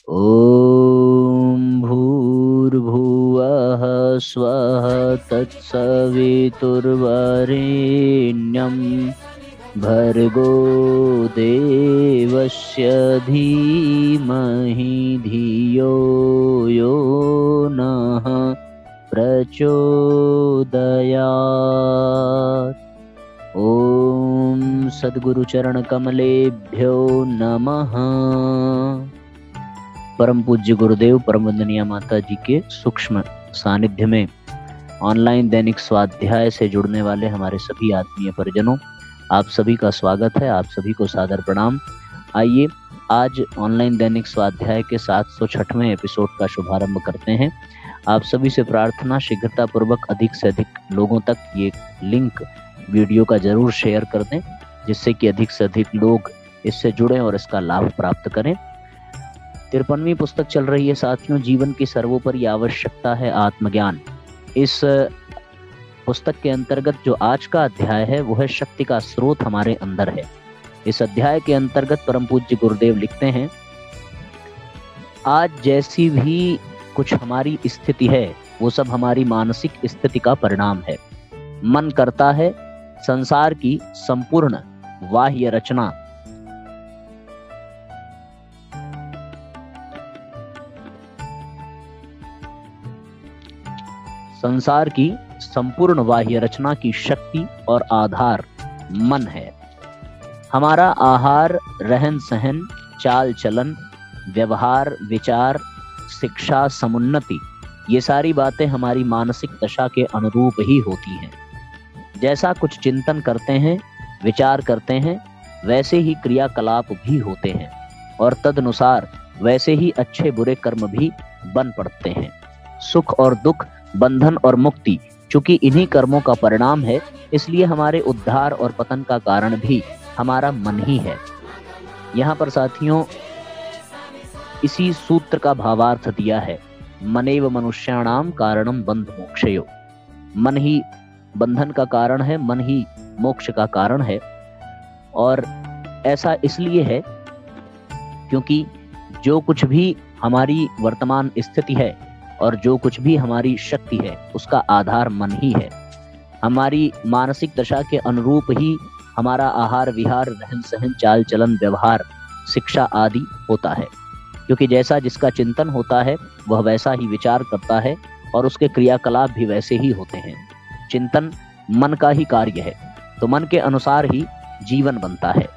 ॐ भूर्भुवः स्वः तत्सवितुर्वरेण्यं भर्गो देवस्य धीमहि धियो यो नः प्रचोदयात्। ॐ सद्गुरुचरण कमलेभ्यो नमः। परम पूज्य गुरुदेव परम वंदनीय माता जी के सूक्ष्म सानिध्य में ऑनलाइन दैनिक स्वाध्याय से जुड़ने वाले हमारे सभी आत्मीय परिजनों, आप सभी का स्वागत है। आप सभी को सादर प्रणाम। आइए आज ऑनलाइन दैनिक स्वाध्याय के 706वें एपिसोड का शुभारंभ करते हैं। आप सभी से प्रार्थना, शीघ्रता पूर्वक अधिक से अधिक लोगों तक ये लिंक वीडियो का जरूर शेयर कर दें, जिससे कि अधिक से अधिक लोग इससे जुड़ें और इसका लाभ प्राप्त करें। 53वीं पुस्तक चल रही है साथियों, जीवन की सर्वोपरि आवश्यकता है आत्मज्ञान। इस पुस्तक के अंतर्गत जो आज का अध्याय है वो है शक्ति का स्रोत हमारे अंदर है। इस अध्याय के अंतर्गत परम पूज्य गुरुदेव लिखते हैं, आज जैसी भी कुछ हमारी स्थिति है वो सब हमारी मानसिक स्थिति का परिणाम है। मन करता है संसार की संपूर्ण बाह्य रचना संसार की संपूर्ण बाह्य रचना की शक्ति और आधार मन है। हमारा आहार, रहन सहन, चाल चलन, व्यवहार, विचार, शिक्षा, समुन्नति, ये सारी बातें हमारी मानसिक दशा के अनुरूप ही होती हैं। जैसा कुछ चिंतन करते हैं, विचार करते हैं, वैसे ही क्रियाकलाप भी होते हैं और तदनुसार वैसे ही अच्छे बुरे कर्म भी बन पड़ते हैं। सुख और दुख, बंधन और मुक्ति, चूंकि इन्हीं कर्मों का परिणाम है, इसलिए हमारे उद्धार और पतन का कारण भी हमारा मन ही है। यहाँ पर साथियों इसी सूत्र का भावार्थ दिया है, मनेव मनुष्याणाम कारणम बंध मोक्षयो। मन ही बंधन का कारण है, मन ही मोक्ष का कारण है। और ऐसा इसलिए है क्योंकि जो कुछ भी हमारी वर्तमान स्थिति है और जो कुछ भी हमारी शक्ति है उसका आधार मन ही है। हमारी मानसिक दशा के अनुरूप ही हमारा आहार, विहार, रहन सहन, चाल चलन, व्यवहार, शिक्षा आदि होता है। क्योंकि जैसा जिसका चिंतन होता है वह वैसा ही विचार करता है और उसके क्रियाकलाप भी वैसे ही होते हैं। चिंतन मन का ही कार्य है, तो मन के अनुसार ही जीवन बनता है।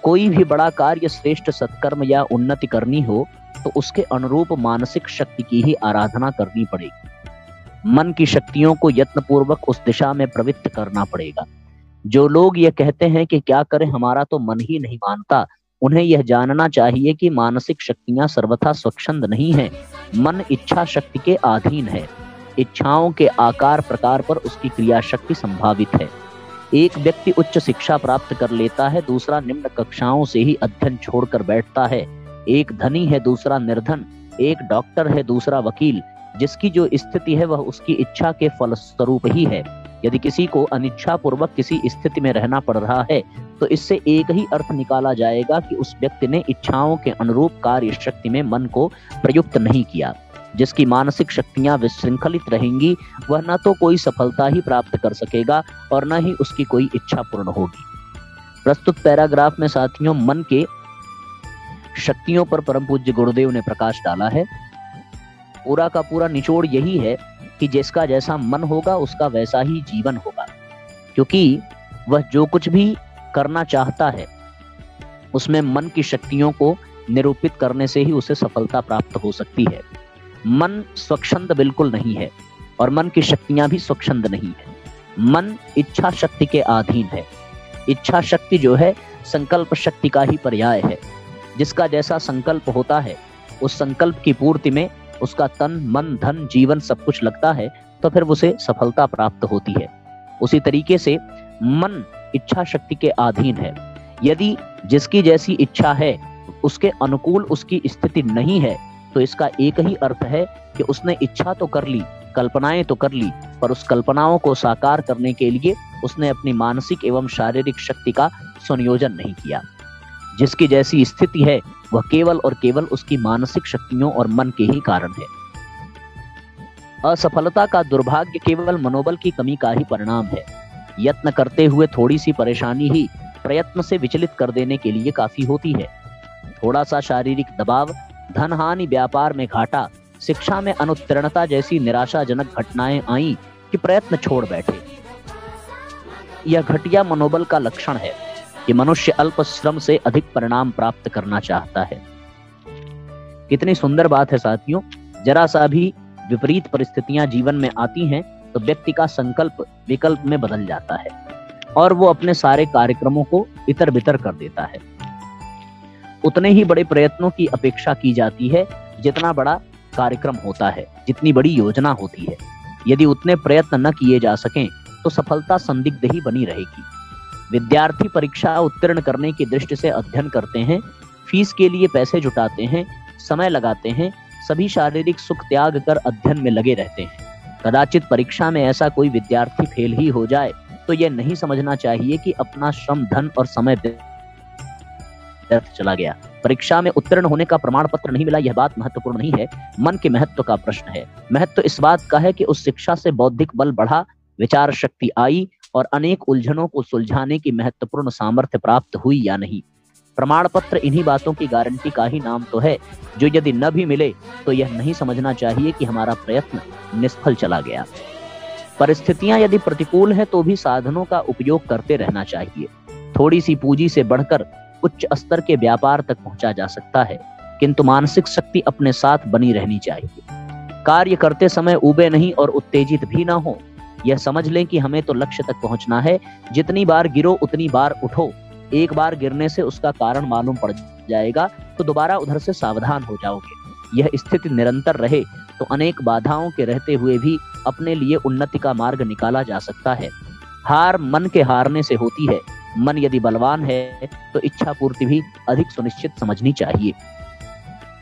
कोई भी बड़ा कार्य, श्रेष्ठ सत्कर्म या उन्नति करनी हो तो उसके अनुरूप मानसिक शक्ति की ही आराधना करनी पड़ेगी। मन की शक्तियों को यत्नपूर्वक उस दिशा में प्रवृत्त करना पड़ेगा। जो लोग ये कहते हैं कि क्या करें, हमारा तो मन ही नहीं मानता, उन्हें यह जानना चाहिए कि मानसिक शक्तियां सर्वथा स्वच्छंद नहीं है। मन इच्छा शक्ति के अधीन है। इच्छाओं के आकार प्रकार पर उसकी क्रिया शक्ति संभावित है। एक व्यक्ति उच्च शिक्षा प्राप्त कर लेता है, दूसरा निम्न कक्षाओं से ही अध्ययन छोड़कर बैठता है। एक धनी है, दूसरा निर्धन। एक डॉक्टर है, दूसरा वकील। जिसकी जो स्थिति है वह उसकी इच्छा के फलस्वरूप ही है। यदि किसी को अनिच्छा पूर्वक किसी स्थिति में रहना पड़ रहा है तो इससे एक ही अर्थ निकाला जाएगा कि उस व्यक्ति ने इच्छाओं के अनुरूप कार्य शक्ति में मन को प्रयुक्त नहीं किया। जिसकी मानसिक शक्तियां विशृंखलित रहेंगी वह न तो कोई सफलता ही प्राप्त कर सकेगा और न ही उसकी कोई इच्छा पूर्ण होगी। प्रस्तुत पैराग्राफ में साथियों मन के शक्तियों पर परम पूज्य गुरुदेव ने प्रकाश डाला है। पूरा का पूरा निचोड़ यही है कि जिसका जैसा मन होगा उसका वैसा ही जीवन होगा। क्योंकि वह जो कुछ भी करना चाहता है उसमें मन की शक्तियों को निरूपित करने से ही उसे सफलता प्राप्त हो सकती है। मन स्वच्छंद बिल्कुल नहीं है और मन की शक्तियां भी स्वच्छंद नहीं है। मन इच्छा शक्ति के अधीन है। इच्छा शक्ति जो है संकल्प शक्ति का ही पर्याय है। जिसका जैसा संकल्प होता है उस संकल्प की पूर्ति में उसका तन, मन, धन, जीवन सब कुछ लगता है तो फिर उसे सफलता प्राप्त होती है। उसी तरीके से मन इच्छा शक्ति के अधीन है। यदि जिसकी जैसी इच्छा है उसके अनुकूल उसकी स्थिति नहीं है तो इसका एक ही अर्थ है कि उसने इच्छा तो कर ली, कल्पनाएं तो कर ली, पर उस कल्पनाओं को साकार करने के लिए उसने अपनी मानसिक एवं शारीरिक शक्ति का संयोजन नहीं किया। जिसकी जैसी स्थिति है वह केवल और केवल उसकी मानसिक शक्तियों और मन के ही कारण है। असफलता का दुर्भाग्य केवल मनोबल की कमी का ही परिणाम है। यत्न करते हुए थोड़ी सी परेशानी ही प्रयत्न से विचलित कर देने के लिए काफी होती है। थोड़ा सा शारीरिक दबाव, धन हानि, व्यापार में घाटा, शिक्षा में अनुत्तीर्णता जैसी निराशाजनक घटनाएं आईं कि प्रयत्न छोड़ बैठे। यह घटिया मनोबल का लक्षण है कि मनुष्य अल्प श्रम से अधिक परिणाम प्राप्त करना चाहता है। कितनी सुंदर बात है साथियों। जरा सा भी विपरीत परिस्थितियां जीवन में आती हैं तो व्यक्ति का संकल्प विकल्प में बदल जाता है और वो अपने सारे कार्यक्रमों को इतर बितर कर देता है। उतने ही बड़े प्रयत्नों की अपेक्षा की जाती है जितना बड़ा कार्यक्रम होता है, जितनी बड़ी योजना होती है। यदि उतने प्रयत्न न किए जा सकें तो सफलता संदिग्ध ही बनी रहेगी। विद्यार्थी परीक्षा उत्तीर्ण करने की दृष्टि से अध्ययन करते हैं, फीस के लिए पैसे जुटाते हैं, समय लगाते हैं, सभी शारीरिक सुख त्याग कर अध्ययन में लगे रहते हैं। कदाचित परीक्षा में ऐसा कोई विद्यार्थी फेल ही हो जाए तो यह नहीं समझना चाहिए कि अपना श्रम, धन और समय व्यर्थ चला गया। परीक्षा में उत्तीर्ण होने का प्रमाण पत्र नहीं मिला, यह बात महत्वपूर्ण नहीं है, मन के महत्व का प्रश्न है। महत्व इस बात का है कि उस शिक्षा से बौद्धिक बल बढ़ा, विचार शक्ति आई और अनेक उलझनों को सुलझाने की महत्वपूर्ण सामर्थ्य प्राप्त हुई या नहीं। प्रमाण पत्र इन्हीं बातों की गारंटी का ही नाम तो है, जो यदि न भी मिले तो यह नहीं समझना चाहिए कि हमारा प्रयत्न निष्फल चला गया। परिस्थितियां यदि प्रतिकूल है तो भी साधनों का उपयोग करते रहना चाहिए। थोड़ी सी पूंजी से बढ़कर उच्च स्तर के व्यापार तक पहुंचा जा सकता है, किंतु मानसिक शक्ति अपने साथ बनी रहनी चाहिए। कार्य करते समय ऊबे नहीं और उत्तेजित भी ना हो। यह समझ लें कि हमें तो लक्ष्य तक पहुंचना है। जितनी बार गिरो उतनी बार उठो। एक बार गिरने से उसका कारण मालूम पड़ जाएगा तो दोबारा उधर से सावधान हो जाओगे। यह स्थिति निरंतर रहे तो अनेक बाधाओं के रहते हुए भी अपने लिए उन्नति का मार्ग निकाला जा सकता है। हार मन के हारने से होती है। मन यदि बलवान है तो इच्छा पूर्ति भी अधिक सुनिश्चित समझनी चाहिए।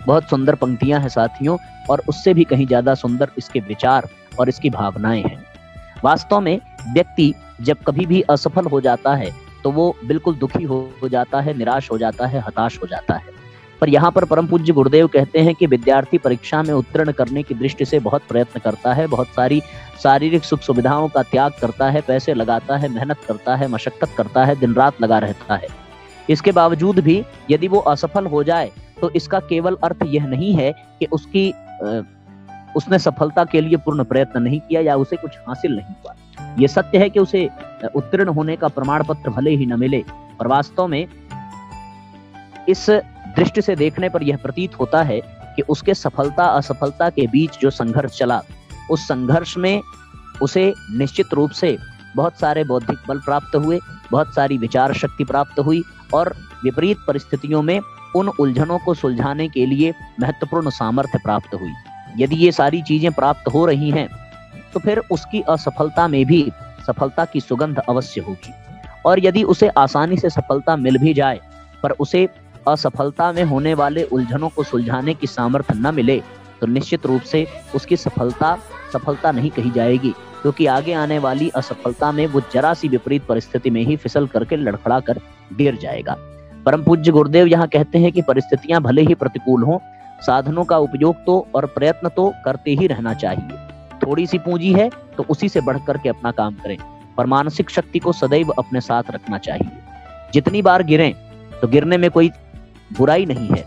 बहुत सुंदर पंक्तियां हैं साथियों, और उससे भी कहीं ज्यादा सुंदर इसके विचार और इसकी भावनाएं हैं। वास्तव में व्यक्ति जब कभी भी असफल हो जाता है तो वो बिल्कुल दुखी हो जाता है, निराश हो जाता है, हताश हो जाता है। पर यहाँ पर परम पूज्य गुरुदेव कहते हैं कि विद्यार्थी परीक्षा में उत्तीर्ण करने की दृष्टि से बहुत प्रयत्न करता है, बहुत सारी शारीरिक सुख सुविधाओं का त्याग करता है, पैसे लगाता है, मेहनत करता है, मशक्कत करता है, दिन रात लगा रहता है। इसके बावजूद भी यदि वो असफल हो जाए तो इसका केवल अर्थ यह नहीं है कि उसने सफलता के लिए पूर्ण प्रयत्न नहीं किया या उसे कुछ हासिल नहीं हुआ। ये सत्य है कि उसे उत्तीर्ण होने का प्रमाण पत्र भले ही न मिले, और वास्तव में इस दृष्टि से देखने पर यह प्रतीत होता है कि उसके सफलता असफलता के बीच जो संघर्ष चला, उस संघर्ष में उसे निश्चित रूप से बहुत सारे बौद्धिक बल प्राप्त हुए, बहुत सारी विचार शक्ति प्राप्त हुई और विपरीत परिस्थितियों में उन उलझनों को सुलझाने के लिए महत्वपूर्ण सामर्थ्य प्राप्त हुई। यदि ये सारी चीजें प्राप्त हो रही हैं तो फिर उसकी असफलता में भी सफलता की सुगंध अवश्य होगी। और यदि उसे आसानी से सफलता मिल भी जाए पर उसे असफलता में होने वाले उलझनों को सुलझाने की सामर्थ्य न मिले तो निश्चित रूप से उसकी सफलता नहीं कही जाएगी, क्योंकि आगे आने वाली असफलता में वो जरा सी विपरीत परिस्थिति में ही फिसल करके लड़खड़ा कर गिर जाएगा। परम पूज्य गुरुदेव यहाँ कहते हैं कि परिस्थितियां भले ही प्रतिकूल हों, साधनों का उपयोग तो और प्रयत्न तो करते ही रहना चाहिए। थोड़ी सी पूंजी है तो उसी से बढ़ करके अपना काम करें, पर मानसिक शक्ति को सदैव अपने साथ रखना चाहिए। जितनी बार गिरें तो गिरने में कोई बुराई नहीं है।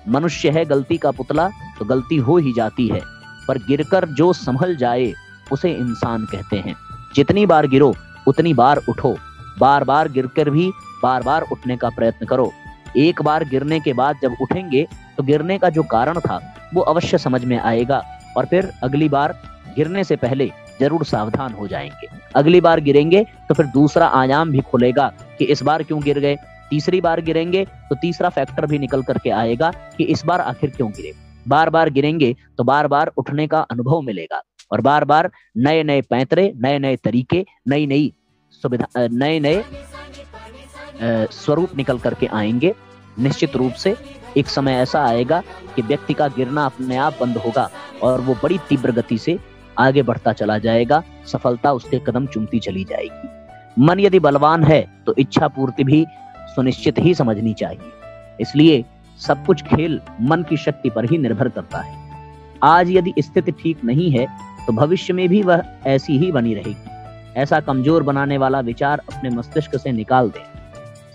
मनुष्य है गलती का पुतला तो गलती हो ही जाती है, पर गिरकर जो संभल जाए उसे इंसान कहते हैं। जितनी बार गिरो उतनी बार उठो, बार बार गिरकर भी बार बार उठने का प्रयत्न करो। एक बार गिरने के बाद जब उठेंगे तो गिरने का जो कारण था वो अवश्य समझ में आएगा, और फिर अगली बार गिरने से पहले जरूर सावधान हो जाएंगे। अगली बार गिरेंगे तो फिर दूसरा आयाम भी खुलेगा कि इस बार क्यों गिर गए। तीसरी बार गिरेंगे तो तीसरा फैक्टर भी निकल करके आएगा कि इस बार आखिर क्यों गिरे। बार बार गिरेंगे तो बार बार उठने का अनुभव मिलेगा, और बार बार नए नए पैंतरे, नए नए तरीके, नई नई सुविधा, नए नए स्वरूप निकल करके आएंगे। निश्चित रूप से एक समय ऐसा आएगा कि व्यक्ति का गिरना अपने आप बंद होगा और वो बड़ी तीव्र गति से आगे बढ़ता चला जाएगा। सफलता उसके कदम चूमती चली जाएगी। मन यदि बलवान है तो इच्छा पूर्ति भी सुनिश्चित ही समझनी चाहिए। इसलिए सब कुछ खेल मन की शक्ति पर ही निर्भर करता है। आज यदि स्थिति ठीक नहीं है तो भविष्य में भी वह ऐसी ही बनी रहेगी। ऐसा कमजोर बनाने वाला विचार अपने मस्तिष्क से निकाल दें।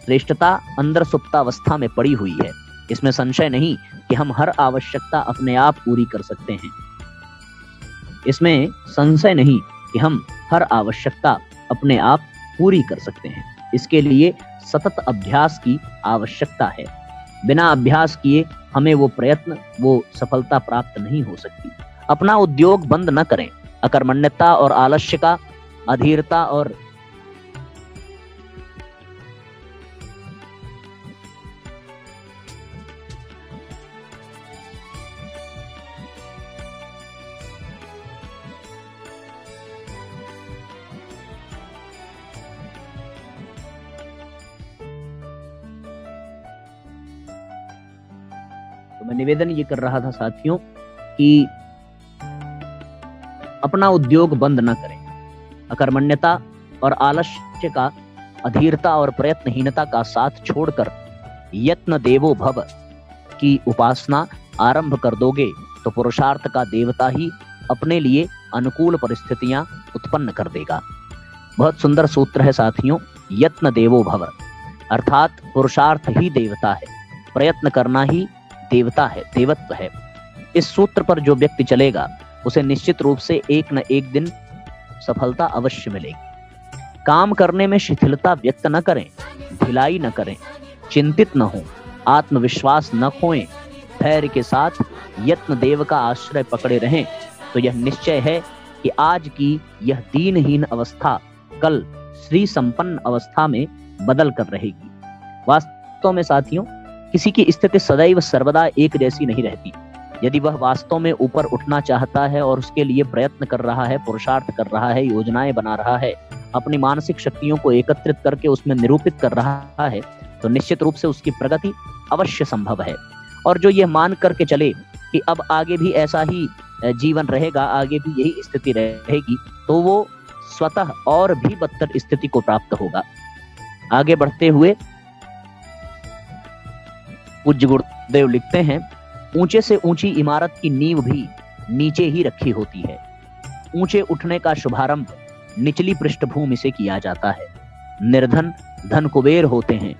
श्रेष्ठता अंदर सुप्तावस्था में पड़ी हुई है। इसमें संशय नहीं कि हम हर आवश्यकता अपने आप पूरी कर सकते हैं। इसमें संशय नहीं कि हम हर आवश्यकता अपने आप पूरी कर सकते हैं। इसके लिए सतत अभ्यास की आवश्यकता है। बिना अभ्यास किए हमें वो सफलता प्राप्त नहीं हो सकती। अपना उद्योग बंद न करें। अकर्मण्यता और आलस्य का, अधीरता और तो मैं निवेदन ये कर रहा था साथियों कि अपना उद्योग बंद न करें। अकर्मण्यता और आलस्य का, अधीरता और प्रयत्नहीनता का साथ छोड़कर यत्न देवो भव की उपासना आरंभ कर दोगे तो पुरुषार्थ का देवता ही अपने लिए अनुकूल परिस्थितियां उत्पन्न कर देगा। बहुत सुंदर सूत्र है साथियों, यत्न देवो भव, अर्थात पुरुषार्थ ही देवता है, प्रयत्न करना ही देवता है, देवत्व है। इस सूत्र पर जो व्यक्ति चलेगा उसे निश्चित रूप से एक न एक दिन सफलता अवश्य मिलेगी। काम करने में शिथिलता व्यक्त न करें, ढिलाई न करें, चिंतित न हो, आत्मविश्वास न खोएं, धैर्य के साथ यत्न देव का आश्रय पकड़े रहें तो यह निश्चय है कि आज की यह दीनहीन अवस्था कल श्री संपन्न अवस्था में बदल कर रहेगी। वास्तव में साथियों, किसी की स्थिति सदैव सर्वदा एक जैसी नहीं रहती। यदि वह वास्तव में ऊपर उठना चाहता है और उसके लिए प्रयत्न कर रहा है, पुरुषार्थ कर रहा है, योजनाएं बना रहा है, अपनी मानसिक शक्तियों को एकत्रित करके उसमें निरूपित कर रहा है, तो निश्चित रूप से उसकी प्रगति अवश्य संभव है। और जो यह मान करके चले कि अब आगे भी ऐसा ही जीवन रहेगा, आगे भी यही स्थिति रहेगी, तो वो स्वतः और भी बदतर स्थिति को प्राप्त होगा। आगे बढ़ते हुए पूज्य गुरुदेव लिखते हैं, ऊंचे से ऊंची इमारत की नींव भी नीचे ही रखी होती है। ऊंचे उठने का शुभारंभ निचली पृष्ठभूमि से किया जाता है। निर्धन धन कुबेर होते हैं।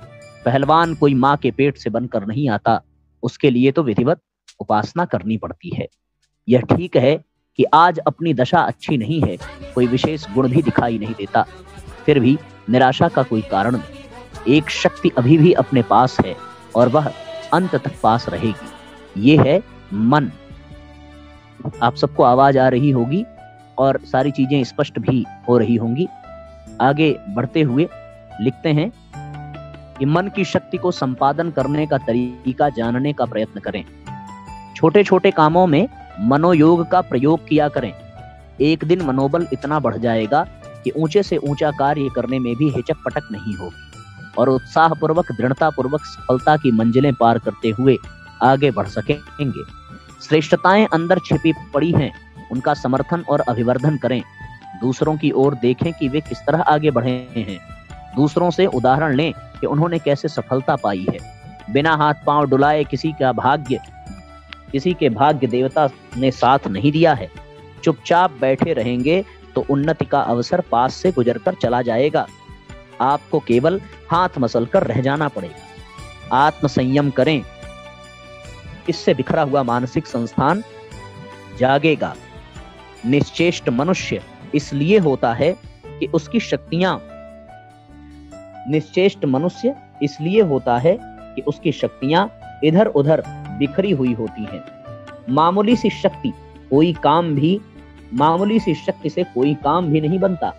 पहलवान कोई माँ के पेट से बनकर नहीं आता, उसके लिए तो विधिवत उपासना करनी पड़ती है। यह ठीक है कि आज अपनी दशा अच्छी नहीं है, कोई विशेष गुण भी दिखाई नहीं देता, फिर भी निराशा का कोई कारण नहीं। एक शक्ति अभी भी अपने पास है और वह अंत तक पास रहेगी। ये है मन। आप सबको आवाज आ रही होगी और सारी चीजें स्पष्ट भी हो रही होंगी। आगे बढ़ते हुए लिखते हैं कि मन की शक्ति को संपादन करने का तरीका जानने का प्रयत्न करें। छोटे छोटे कामों में मनोयोग का प्रयोग किया करें। एक दिन मनोबल इतना बढ़ जाएगा कि ऊंचे से ऊंचा कार्य करने में भी हिचक पटक नहीं होगी और उत्साह पूर्वक, दृढ़ता पूर्वक सफलता की मंजिलें पार करते हुए आगे बढ़ सकेंगे। श्रेष्ठताएं अंदर छिपी पड़ी हैं, उनका समर्थन और अभिवर्धन करें। दूसरों की ओर देखें कि वे किस तरह आगे बढ़े हैं। दूसरों से उदाहरण लें कि उन्होंने कैसे सफलता पाई है। बिना हाथ पांव डुलाए किसी के भाग्य देवता ने साथ नहीं दिया है। चुपचाप बैठे रहेंगे तो उन्नति का अवसर पास से गुजरकर चला जाएगा। आपको केवल हाथ मसलकर रह जाना पड़ेगा। आत्म संयम करें, इससे बिखरा हुआ मानसिक संस्थान जागेगा। निश्चेष्ट मनुष्य इसलिए होता है कि उसकी शक्तियां इधर उधर बिखरी हुई होती हैं। मामूली सी शक्ति से कोई काम भी नहीं बनता।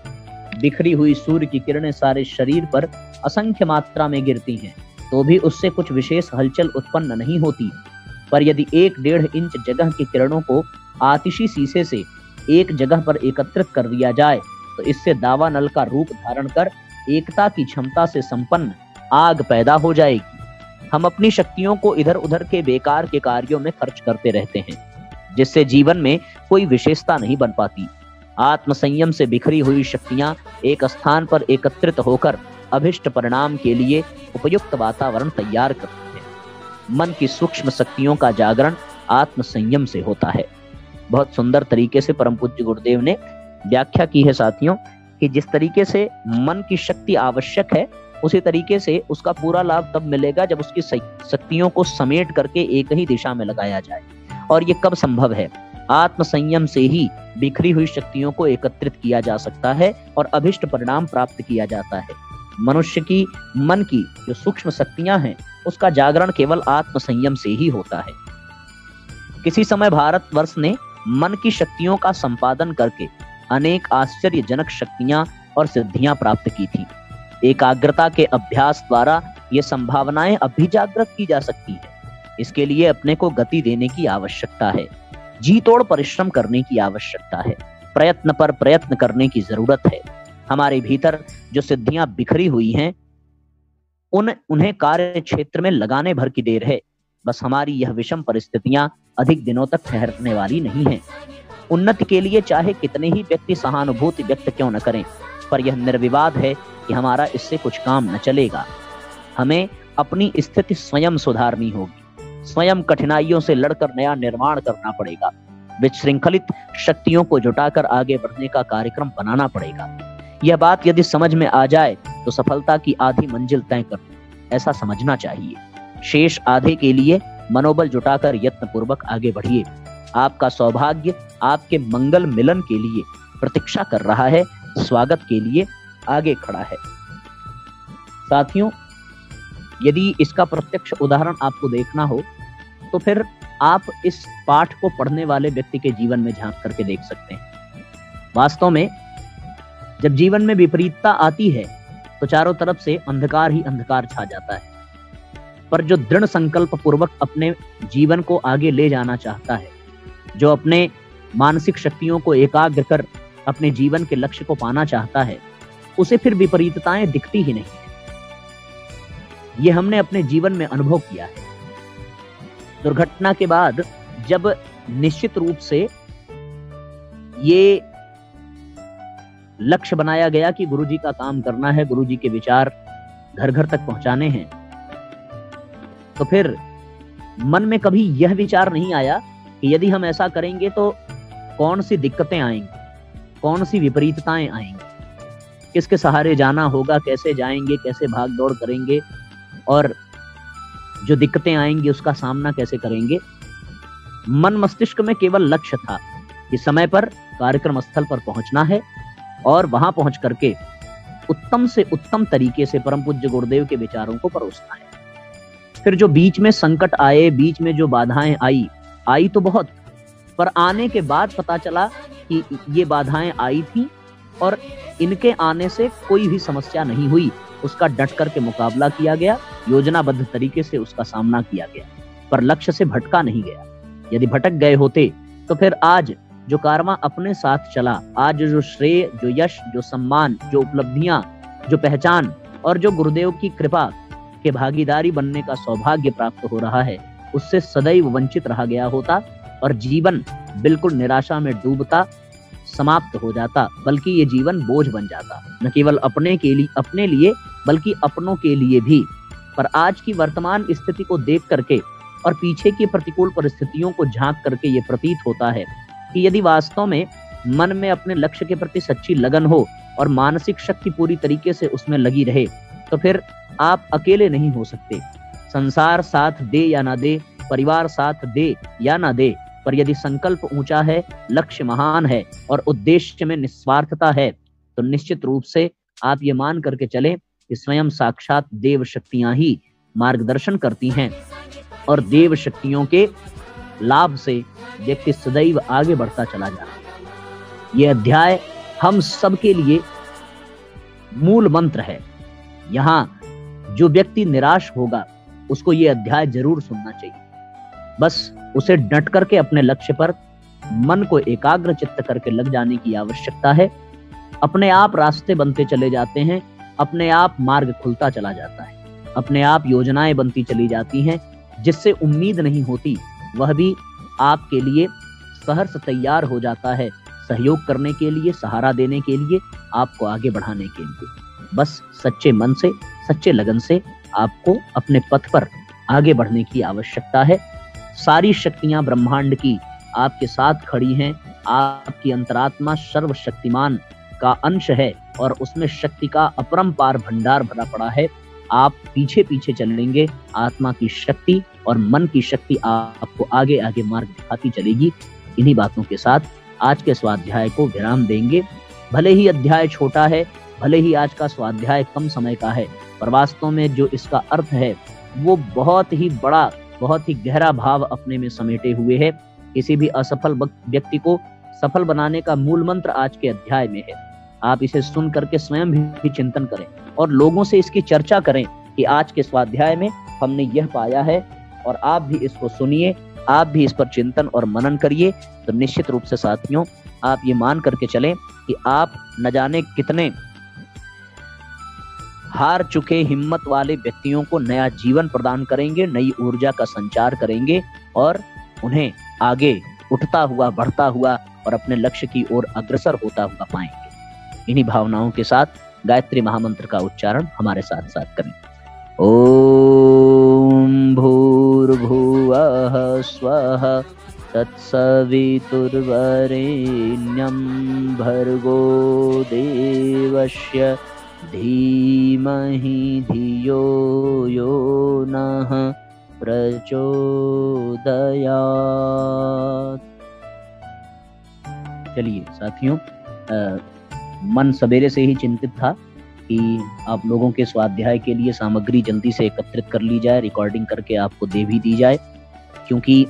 बिखरी हुई सूर्य की किरणें सारे शरीर पर असंख्य मात्रा में गिरती हैं तो भी उससे कुछ विशेष हलचल उत्पन्न नहीं होती। पर यदि 1-1.5 इंच जगह की किरणों को आतिशी शीशे से एक जगह पर एकत्रित कर दिया जाए तो इससे दावानल का रूप धारण कर एकता की क्षमता से संपन्न आग पैदा हो जाएगी। हम अपनी शक्तियों को इधर उधर के बेकार के कार्यों में खर्च करते रहते हैं, जिससे जीवन में कोई विशेषता नहीं बन पाती। आत्म संयम से बिखरी हुई शक्तियां एक स्थान पर एकत्रित होकर अभिष्ट परिणाम के लिए उपयुक्त वातावरण तैयार करती हैं। मन की सूक्ष्म शक्तियों का जागरण आत्म संयम से होता है। बहुत सुंदर तरीके से परम पूज्य गुरुदेव ने व्याख्या की है साथियों कि जिस तरीके से मन की शक्ति आवश्यक है, उसी तरीके से उसका पूरा लाभ तब मिलेगा जब उसकी शक्तियों को समेट करके एक ही दिशा में लगाया जाए। और ये कब संभव है? आत्म संयम से ही बिखरी हुई शक्तियों को एकत्रित किया जा सकता है और अभिष्ट परिणाम प्राप्त किया जाता है। मनुष्य की मन की जो सूक्ष्म शक्तियां हैं, उसका जागरण केवल आत्म संयम से ही होता है। किसी समय भारतवर्ष ने मन की शक्तियों का संपादन करके अनेक आश्चर्यजनक शक्तियां और सिद्धियां प्राप्त की थी। एकाग्रता के अभ्यास द्वारा ये संभावनाएं अब भी जागृत की जा सकती है। इसके लिए अपने को गति देने की आवश्यकता है, जी तोड़ परिश्रम करने की आवश्यकता है, प्रयत्न पर प्रयत्न करने की जरूरत है। हमारे भीतर जो सिद्धियां बिखरी हुई हैं, उन्हें कार्य क्षेत्र में लगाने भर की देर है। बस हमारी यह विषम परिस्थितियां अधिक दिनों तक ठहरने वाली नहीं हैं। उन्नति के लिए चाहे कितने ही व्यक्ति सहानुभूति व्यक्त क्यों न करें, पर यह निर्विवाद है कि हमारा इससे कुछ काम न चलेगा। हमें अपनी स्थिति स्वयं सुधारनी होगी, स्वयं कठिनाइयों से लड़कर नया निर्माण करना पड़ेगा, विशृंखलित शक्तियों को जुटाकर आगे बढ़ने का कार्यक्रम बनाना पड़ेगा। यह बात यदि समझ में आ जाए तो सफलता की आधी मंजिल तय कर, ऐसा समझना चाहिए। शेष आधे के लिए मनोबल जुटाकर यत्न पूर्वक आगे बढ़िए। आपका सौभाग्य आपके मंगल मिलन के लिए प्रतीक्षा कर रहा है, स्वागत के लिए आगे खड़ा है। साथियों, यदि इसका प्रत्यक्ष उदाहरण आपको देखना हो तो फिर आप इस पाठ को पढ़ने वाले व्यक्ति के जीवन में झांक करके देख सकते हैं। वास्तव में जब जीवन में विपरीतता आती है तो चारों तरफ से अंधकार ही अंधकार छा जाता है, पर जो दृढ़ संकल्प पूर्वक अपने जीवन को आगे ले जाना चाहता है, जो अपने मानसिक शक्तियों को एकाग्र कर अपने जीवन के लक्ष्य को पाना चाहता है, उसे फिर विपरीतताएं दिखती ही नहीं है। ये हमने अपने जीवन में अनुभव किया है। दुर्घटना के बाद जब निश्चित रूप से ये लक्ष्य बनाया गया कि गुरुजी का काम करना है, गुरुजी के विचार घर घर तक पहुंचाने हैं, तो फिर मन में कभी यह विचार नहीं आया कि यदि हम ऐसा करेंगे तो कौन सी दिक्कतें आएंगी, कौन सी विपरीतताएं आएंगी, किसके सहारे जाना होगा, कैसे जाएंगे, कैसे भाग दौड़ करेंगे और जो दिक्कतें आएंगी उसका सामना कैसे करेंगे। मन मस्तिष्क में केवल लक्ष्य था कि समय पर कार्यक्रम स्थल पर पहुंचना है और वहां पहुंच करके उत्तम से उत्तम तरीके से परम पूज्य गुरुदेव के विचारों को परोसना है। फिर जो बीच में संकट आए, बीच में जो बाधाएं आई तो बहुत, पर आने के बाद पता चला कि ये बाधाएं आई थी और इनके आने से कोई भी समस्या नहीं हुई। उसका डट करके मुकाबला किया गया, योजनाबद्ध तरीके से उसका सामना किया गया, पर लक्ष्य से भटका नहीं गया। यदि भटक गए होते तो फिर आज जो कारवां अपने साथ चला, आज जो श्रेय, जो यश, जो सम्मान, जो उपलब्धियां, जो पहचान और जो गुरुदेव की कृपा के भागीदारी बनने का सौभाग्य प्राप्त हो रहा है, उससे सदैव वंचित रहा गया होता और जीवन बिल्कुल निराशा में डूबता, समाप्त हो जाता, बल्कि ये जीवन बोझ बन जाता, न केवल अपने लिए बल्कि अपनों के लिए भी। पर आज की वर्तमान स्थिति को देख करके और पीछे की प्रतिकूल परिस्थितियों को झांक करके ये प्रतीत होता है कि यदि वास्तव में मन में अपने लक्ष्य के प्रति सच्ची लगन हो और मानसिक शक्ति पूरी तरीके से उसमें लगी रहे, तो फिर आप अकेले नहीं हो सकते। संसार साथ दे या ना दे, परिवार साथ दे या ना दे, पर यदि संकल्प ऊंचा है, लक्ष्य महान है और उद्देश्य में निस्वार्थता है, तो निश्चित रूप से आप ये मान करके चलें कि स्वयं साक्षात देव शक्तियां ही मार्गदर्शन करती हैं और देव शक्तियों के लाभ से व्यक्ति सदैव आगे बढ़ता चला जा रहा है। यह अध्याय हम सबके लिए मूल मंत्र है। यहाँ जो व्यक्ति निराश होगा उसको ये अध्याय जरूर सुनना चाहिए। बस उसे डट करके अपने लक्ष्य पर मन को एकाग्र चित्त करके लग जाने की आवश्यकता है। अपने आप रास्ते बनते चले जाते हैं, अपने आप मार्ग खुलता चला जाता है, अपने आप योजनाएं बनती चली जाती हैं। जिससे उम्मीद नहीं होती वह भी आपके लिए सहर्ष तैयार हो जाता है, सहयोग करने के लिए, सहारा देने के लिए, आपको आगे बढ़ाने के लिए। बस सच्चे मन से, सच्चे लगन से आपको अपने पथ पर आगे बढ़ने की आवश्यकता है। सारी शक्तियां ब्रह्मांड की आपके साथ खड़ी हैं। आपकी अंतरात्मा सर्वशक्तिमान का अंश है और उसमें शक्ति का अपरंपार भंडार भरा पड़ा है। आप पीछे पीछे चलेंगे, आत्मा की शक्ति और मन की शक्ति आपको आगे आगे मार्ग दिखाती चलेगी। इन्हीं बातों के साथ आज के स्वाध्याय को विराम देंगे। भले ही अध्याय छोटा है, भले ही आज का स्वाध्याय कम समय का है, पर वास्तव में जो इसका अर्थ है वो बहुत ही बड़ा, बहुत ही गहरा भाव अपने में समेटे हुए है। किसी भी असफल व्यक्ति को सफल बनाने का मूल मंत्र आज के अध्याय में है। आप इसे सुन करके स्वयं भी चिंतन करें और लोगों से इसकी चर्चा करें कि आज के स्वाध्याय में हमने यह पाया है, और आप भी इसको सुनिए, आप भी इस पर चिंतन और मनन करिए। तो निश्चित रूप से साथियों, आप ये मान करके चलें कि आप न जाने कितने हार चुके हिम्मत वाले व्यक्तियों को नया जीवन प्रदान करेंगे, नई ऊर्जा का संचार करेंगे और उन्हें आगे उठता हुआ, बढ़ता हुआ और अपने लक्ष्य की ओर अग्रसर होता हुआ पाएंगे। इन्हीं भावनाओं के साथ गायत्री महामंत्र का उच्चारण हमारे साथ साथ करें। ओम भूर्भुवः स्वः तत्सवितुर्वरेण्यं भर्गो देवस्य धीमहि धियो यो नः प्रचोदयात्। चलिए साथियों, मन सवेरे से ही चिंतित था कि आप लोगों के स्वाध्याय के लिए सामग्री जल्दी से एकत्रित कर ली जाए, रिकॉर्डिंग करके आपको दे भी दी जाए, क्योंकि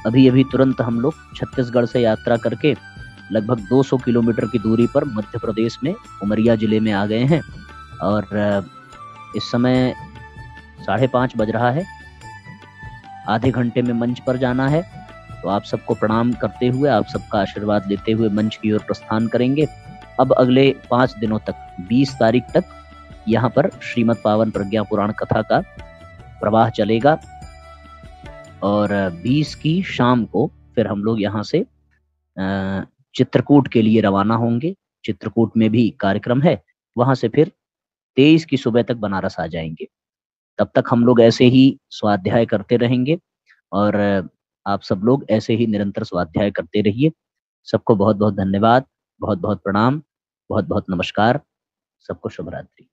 अभी अभी तुरंत हम लोग छत्तीसगढ़ से यात्रा करके लगभग 200 किलोमीटर की दूरी पर मध्य प्रदेश में उमरिया जिले में आ गए हैं और इस समय 5:30 बज रहा है। आधे घंटे में मंच पर जाना है। तो आप सबको प्रणाम करते हुए, आप सबका आशीर्वाद लेते हुए मंच की ओर प्रस्थान करेंगे। अब अगले 5 दिनों तक, 20 तारीख तक यहाँ पर श्रीमद् पावन प्रज्ञा पुराण कथा का प्रवाह चलेगा और 20 की शाम को फिर हम लोग यहाँ से चित्रकूट के लिए रवाना होंगे। चित्रकूट में भी कार्यक्रम है, वहां से फिर 23 की सुबह तक बनारस आ जाएंगे। तब तक हम लोग ऐसे ही स्वाध्याय करते रहेंगे और आप सब लोग ऐसे ही निरंतर स्वाध्याय करते रहिए। सबको बहुत बहुत धन्यवाद, बहुत बहुत प्रणाम, बहुत बहुत नमस्कार। सबको शुभ रात्रि।